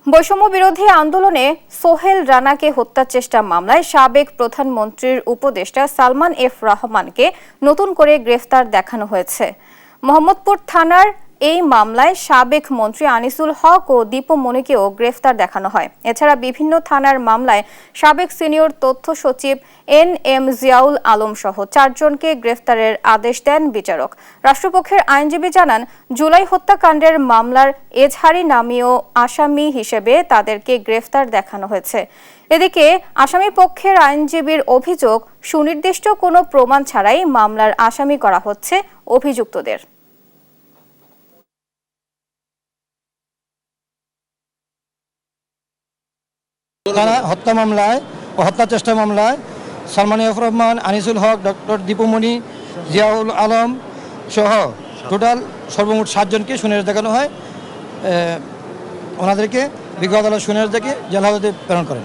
বৈষম্য বিরোধী আন্দোলনে সোহেল রানাকে হত্যার চেষ্টা মামলায় সাবেক প্রধানমন্ত্রীর উপদেষ্টা সালমান এফ রহমানকে নতুন করে গ্রেফতার দেখানো হয়েছে। মোহাম্মদপুর থানার এই মামলায় সাবেক মন্ত্রী আনিসুল হক ও দীপমণিকেও গ্রেফতার দেখানো হয়। এছাড়া বিভিন্ন থানার মামলায় সাবেক সিনিয়র তথ্য সচিব NM জিয়াউল আলম সহ 4 জনকে গ্রেফতারের আদেশ দেন বিচারক। রাষ্ট্রপক্ষের আইনজীবী জানান, জুলাই হত্যাকাণ্ডের মামলার এজহারি নামীয় আসামি হিসেবে তাদেরকে গ্রেফতার দেখানো হয়েছে। এদিকে আসামি পক্ষের আইনজীবীর অভিযোগ, সুনির্দিষ্ট কোনো প্রমাণ ছাড়াই মামলার আসামি করা হচ্ছে অভিযুক্তদের। হত্যা মামলায় ও হত্যা চেষ্টা মামলায় সালমান এফ রহমান, আনিসুল হক, ডক্টর দীপমণি, জিয়াউল আলম সহ টোটাল সর্বমোট 7 জনকে শুনানি দেখানো হয়। ওনাদেরকে বিজ্ঞ আদালত শুনানি দেখে জেল হাজতে প্রেরণ করেন।